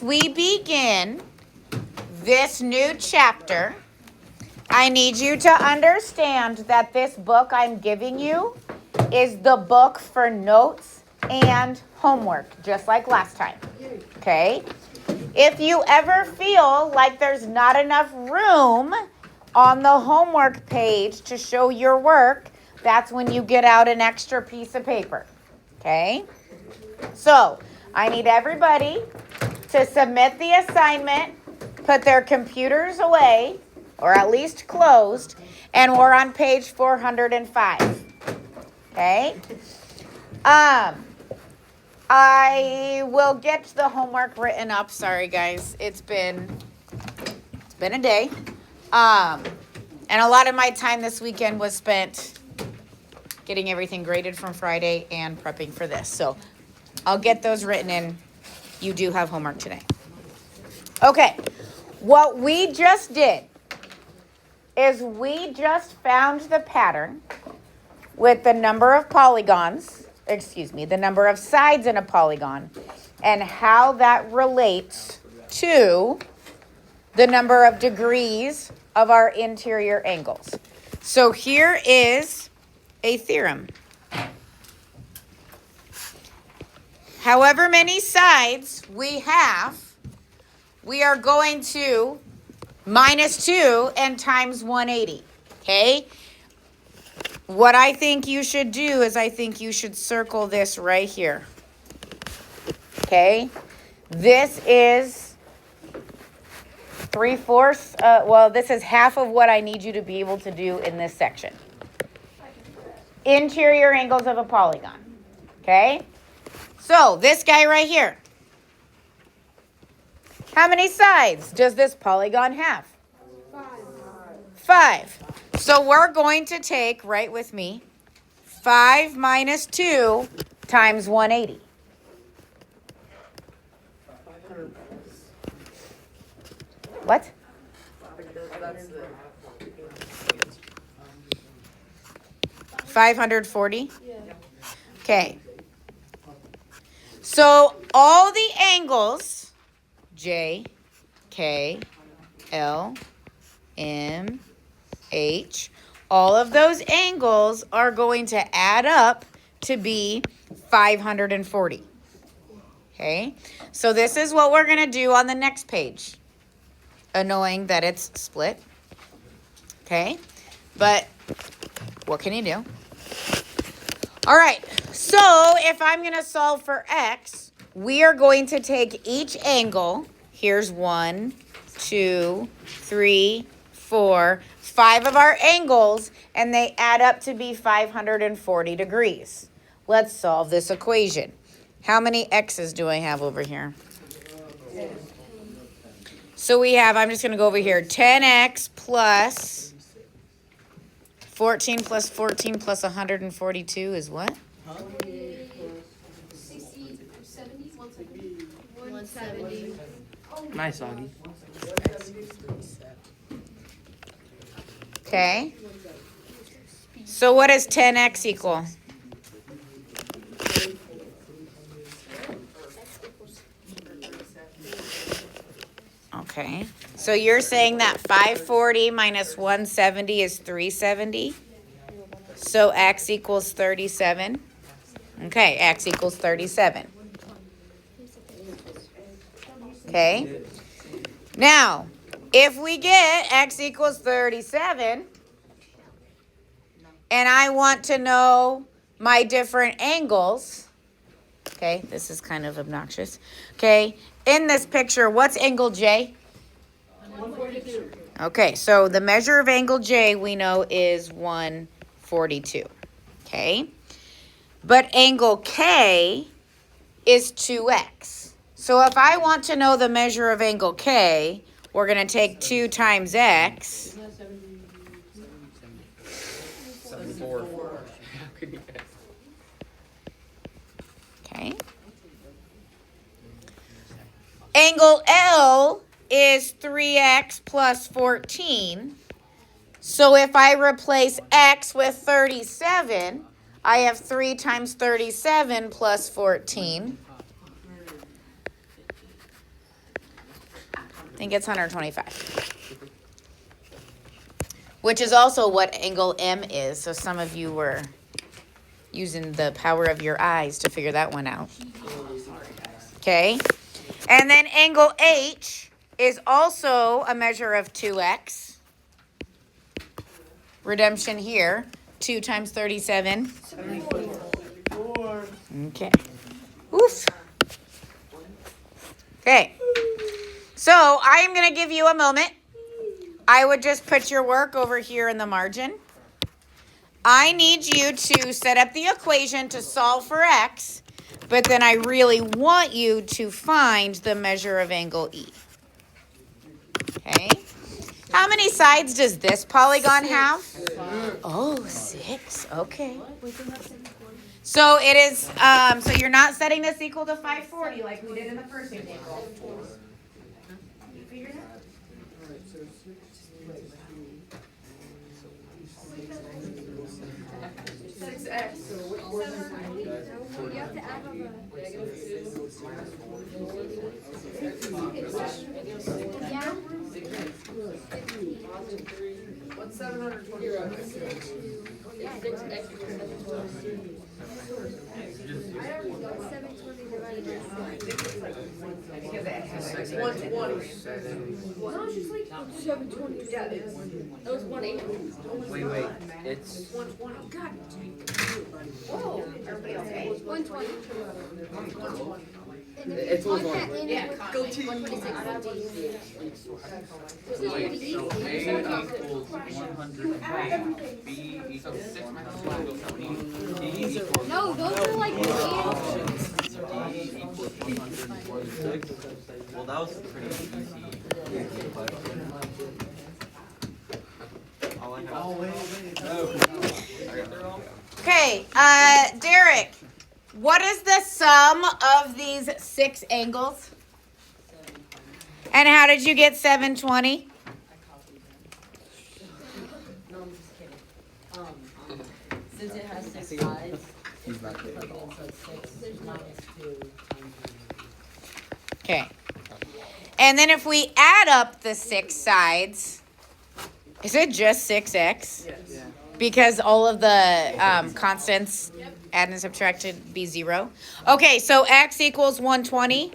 we begin this new chapter, I need you to understand that this book I'm giving you is the book for notes and homework, just like last time, okay? If you ever feel like there's not enough room on the homework page to show your work, that's when you get out an extra piece of paper, okay? So, I need everybody to submit the assignment, put their computers away, or at least closed, and we're on page 405. Okay? I will get the homework written up. Sorry, guys. It's been a day. And a lot of my time this weekend was spent getting everything graded from Friday and prepping for this. So I'll get those written in. You do have homework today. Okay. What we just did is we just found the pattern with the number of polygons, the number of sides in a polygon, and how that relates to the number of degrees of our interior angles. So here is a theorem. However many sides we have, we are going to minus 2 and times 180, okay? What I think you should do is I think you should circle this right here, okay? This is 3/4, this is half of what I need you to be able to do in this section. Interior angles of a polygon, okay? So this guy right here, how many sides does this polygon have? 5. So we're going to take, right with me, 5 minus 2 times 180. What? 540? Okay. So all the angles, J, K, L, M, H, all of those angles are going to add up to be 540. Okay, so this is what we're going to do on the next page. Annoying that it's split. Okay, but what can you do? All right, so if I'm going to solve for x, we are going to take each angle. Here's 1, 2, 3, 4, 5 of our angles, and they add up to be 540 degrees. Let's solve this equation. How many x's do I have over here? So we have, I'm just going to go over here, 10x plus 14 plus 14 plus 142 is what? 60, 70, 170. Nice, Augie. Okay. So what does 10x equal? Okay. So you're saying that 540 minus 170 is 370? So x equals 37? Okay, x equals 37. Okay. Now, if we get x equals 37, and I want to know my different angles, okay, this is kind of obnoxious. Okay, in this picture, what's angle J? 142. Okay, so the measure of angle J we know is 142. Okay, but angle K is 2x. So if I want to know the measure of angle K, we're going to take 2 times x. 74. Okay. Angle L is 3x plus 14. So if I replace x with 37, I have 3 times 37 plus 14. think it's 125. Which is also what angle M is. So some of you were using the power of your eyes to figure that one out. Okay. And then angle H is also a measure of 2x. Redemption here. 2 times 37. Okay. Oof. Okay. So I am going to give you a moment. I would just put your work over here in the margin. I need you to set up the equation to solve for x, but then I really want you to find the measure of angle E. Okay? How many sides does this polygon have? Oh, 6. Okay. So it is, so you're not setting this equal to 540 like we did in the first example. You figured it out? What's 720? No, it's just like 720. Yeah, it is. That was 180. Wait. It's 120. Oh, God. Whoa. Everybody okay? 120. it's On 120. that end, go to 126. Wait, so A equals 120. B equals 6 minus 2 equals 20. D equals No, those are like the answers. D equals 126. Well, that was pretty easy. All I have. Okay, Derek, what is the sum of these 6 angles? And how did you get 720? Since it has 6 sides, so it's 6 minus 2 times 1. Okay. And then if we add up the 6 sides, is it just 6x? Yes. Because all of the constants added and subtracted be 0. Okay, so x equals 120.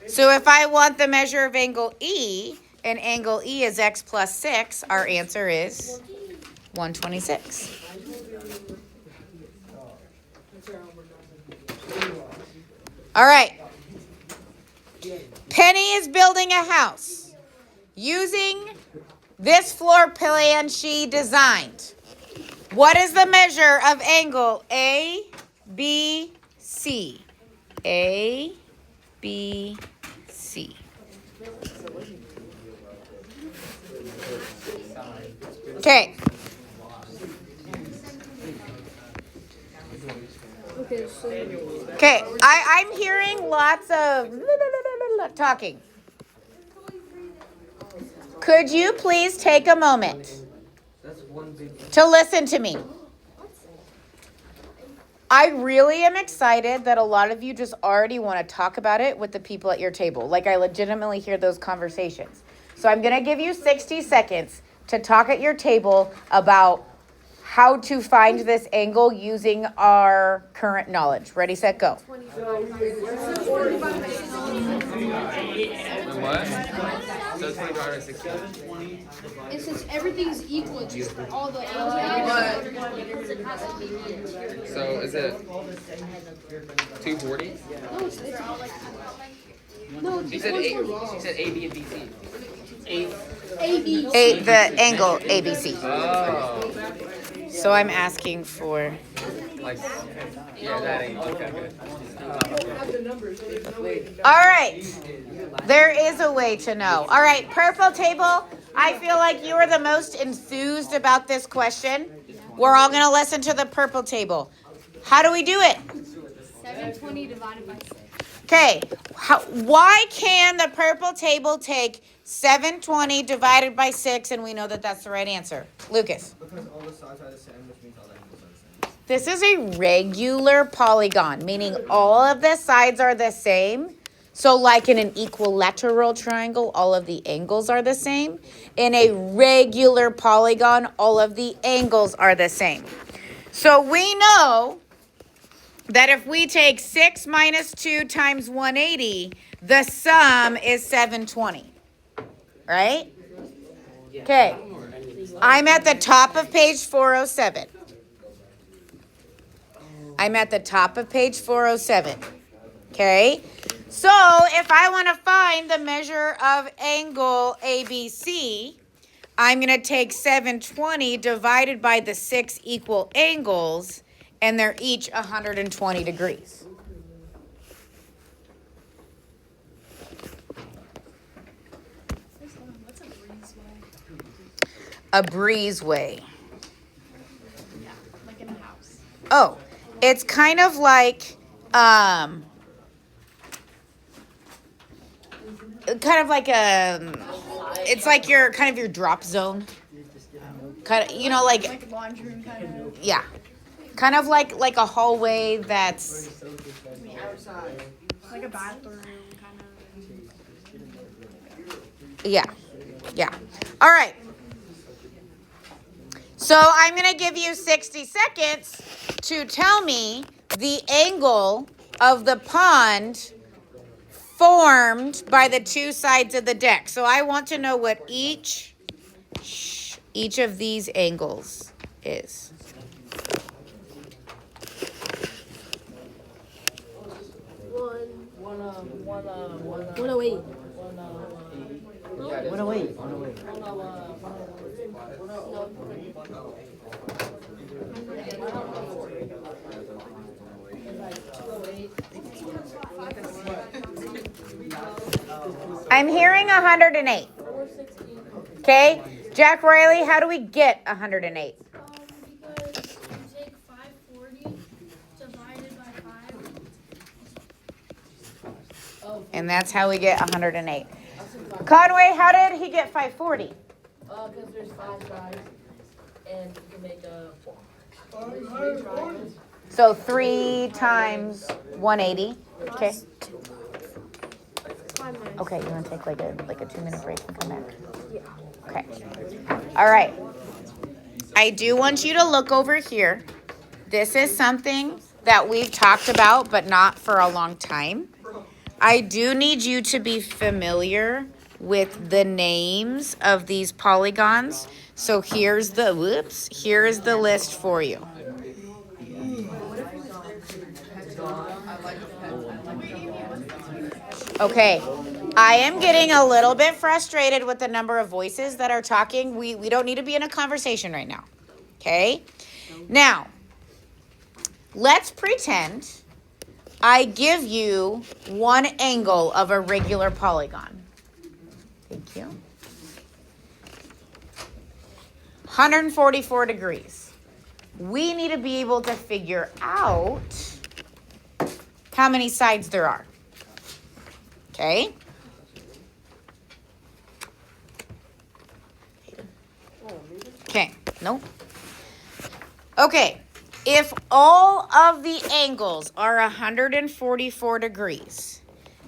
So if I want the measure of angle E, and angle E is x plus 6, our answer is 126. All right. Penny is building a house using this floor plan she designed. What is the measure of angle A, B, C? A, B, C. Okay. Okay, I'm hearing lots of talking. Could you please take a moment to listen to me? I really am excited that a lot of you just already want to talk about it with the people at your table. Like, I legitimately hear those conversations. So I'm going to give you 60 seconds to talk at your table about how to find this angle using our current knowledge. Ready, set, go. What? So 20 divided by 16. And since everything's equal, just all the angles. So is it 240? No, it's all like. No, She it's said A. 120. She said A, B, and B, C. A, B, A, the angle ABC. Oh, So I'm asking for. like yeah, that ain't okay. Good. All right. There is a way to know. All right, purple table. I feel like you are the most enthused about this question. We're all going to listen to the purple table. How do we do it? 720 divided by 6. Okay. Why can the purple table take 720 divided by 6 and we know that that's the right answer? Lucas. Because all the sides are the same, which means all the angles are the same. This is a regular polygon, meaning all of the sides are the same. So like in an equilateral triangle, all of the angles are the same. In a regular polygon, all of the angles are the same. So we know that if we take 6 minus 2 times 180, the sum is 720, right? Okay, I'm at the top of page 407. I'm at the top of page 407, okay? So if I want to find the measure of angle ABC, I'm going to take 720 divided by the 6 equal angles, and they're each 120 degrees. What's a breezeway? A breezeway. Yeah, like in a house. Oh, it's kind of like, it's like your kind of your drop zone. Kind of, you know, Like laundry room kind of. yeah, kind of like a hallway that's, Like a bathroom kind of. yeah. All right. So I'm going to give you 60 seconds to tell me the angle of the pond formed by the two sides of the deck. So I want to know what each of these angles is. One, 108. 108. I'm hearing 108. Okay, Jack Riley, how do we get 108? Because you take 540 divided by 5. And that's how we get 108. Conway, how did he get 540? Because there's 5 sides, and you can make three triangles. So 3 times 180. Okay. Okay, you want to take like a 2-minute break and come back? Yeah. Okay. All right. I do want you to look over here. This is something that we've talked about, but not for a long time. I do need you to be familiar with the names of these polygons. So here is the list for you. Okay, I am getting a little bit frustrated with the number of voices that are talking. We don't need to be in a conversation right now, okay? Now, let's pretend I give you one angle of a regular polygon. Thank you. 144 degrees. We need to be able to figure out how many sides there are. Okay? Okay, nope. Okay, if all of the angles are 144 degrees,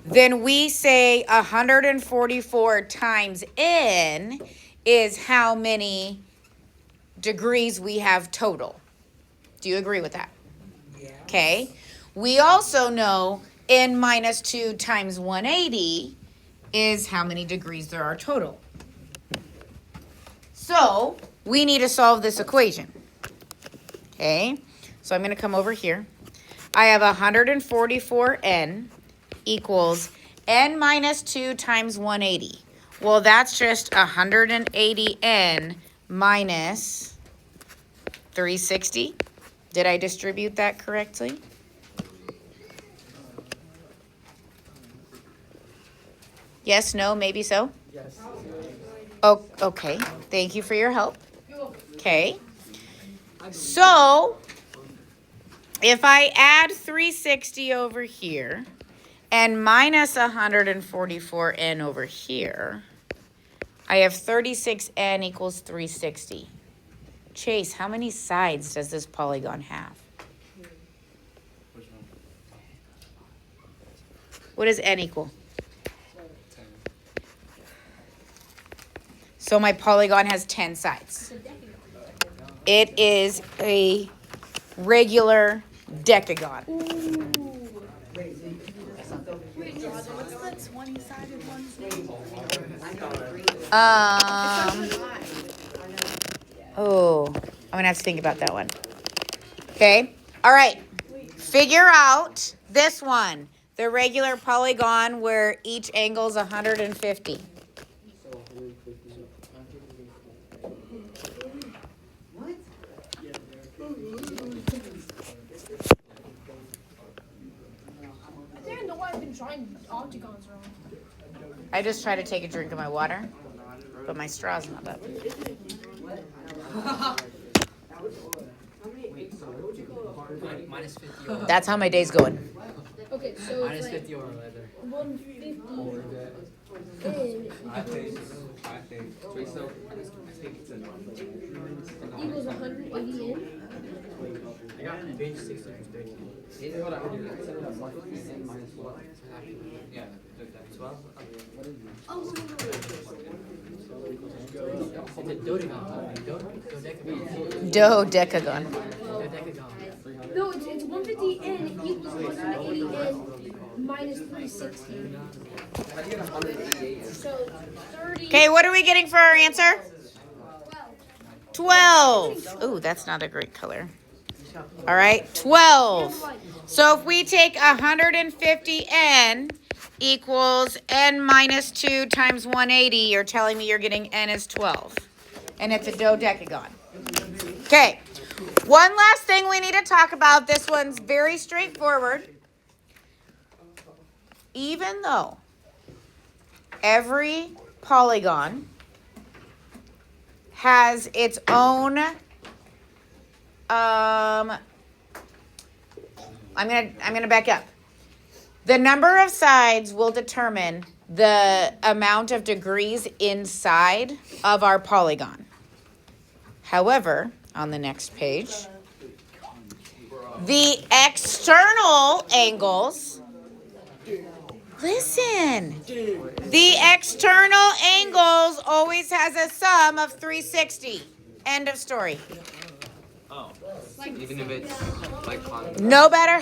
then we say 144 times n is how many degrees we have total. Do you agree with that? Yeah. Okay. We also know n minus 2 times 180 is how many degrees there are total. So we need to solve this equation. Okay, so I'm going to come over here. I have 144n equals n minus 2 times 180. Well, that's just 180n minus 360. Did I distribute that correctly? Yes, no, maybe so? Yes. Oh, okay. Thank you for your help. Okay. So, if I add 360 over here and minus 144n over here, I have 36n equals 360. Chase, how many sides does this polygon have? What does n equal? So my polygon has 10 sides. It is a regular decagon. Oh, I'm gonna have to think about that one. Okay. All right. Figure out this one, the regular polygon where each angle is 150. I think I know why I've been drawing octagons wrong. I just try to take a drink of my water, but my straw's not up. Minus 50 or That's how my day's going. Okay, so minus it's like 50 or leather. 150 in I think so. equals 180 in. I got range 60 to 30. Yeah, 12. It's a dodecagon. Dodecagon. Dodecagon. No, it's 150 in equals 180 in minus 360. So 30. Okay, what are we getting for our answer? 12. Ooh, that's not a great color. All right, 12. So if we take 150 n equals n minus 2 times 180, you're telling me you're getting n is 12. And it's a dodecagon. Okay, one last thing we need to talk about. This one's very straightforward. Even though every polygon has its own I'm gonna back up. The number of sides will determine the amount of degrees inside of our polygon. However, on the next page, the external angles, listen, the external angles always has a sum of 360. End of story. Even if it's like con. No matter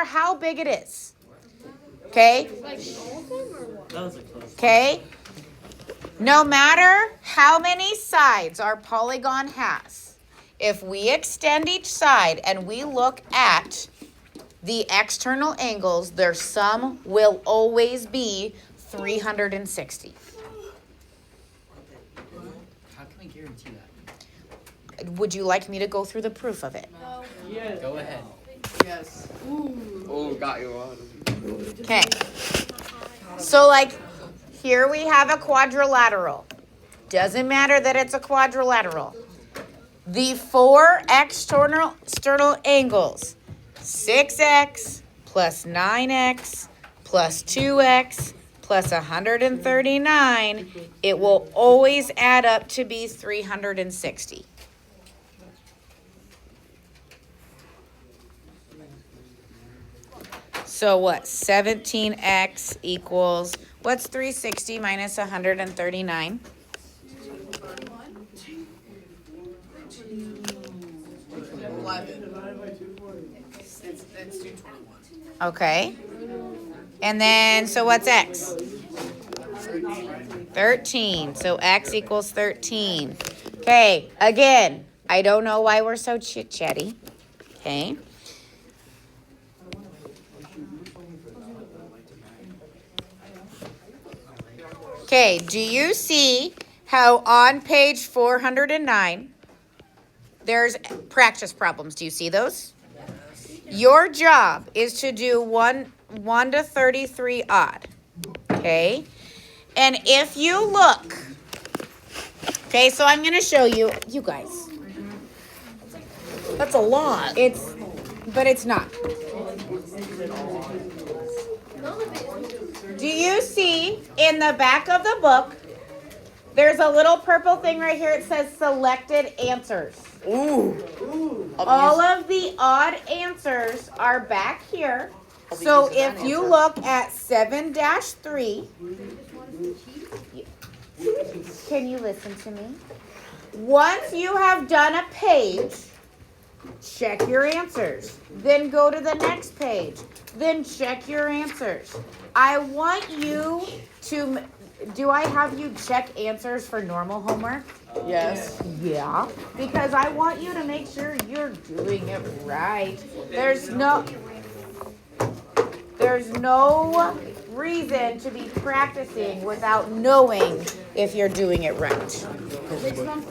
how big it is. Okay? Okay? No matter how many sides our polygon has, if we extend each side and we look at the external angles, their sum will always be 360. How can we guarantee that? Would you like me to go through the proof of it? Go ahead. Oh, got you on. Okay. So, like, here we have a quadrilateral. Doesn't matter that it's a quadrilateral. The four external angles, 6x plus 9x plus 2x plus 139, it will always add up to be 360. So what? 17x equals, what's 360 minus 139? 11. It's 221. Okay. And then, so what's x? 13. So x equals 13. Okay, again, I don't know why we're so chit-chatty. Okay. Okay, do you see how on page 409, there's practice problems? Do you see those? Your job is to do 1 to 33 odd, okay? And if you look, okay, so I'm going to show you, you guys. That's a lot. But it's not. Do you see in the back of the book, there's a little purple thing right here. It says selected answers. Ooh. All of the odd answers are back here. So if you look at 7-3, Can you listen to me? Once you have done a page, check your answers. Then go to the next page. Then check your answers. I want you to, do I have you check answers for normal homework? Yes. Yeah, because I want you to make sure you're doing it right. There's no reason to be practicing without knowing if you're doing it right. Next one.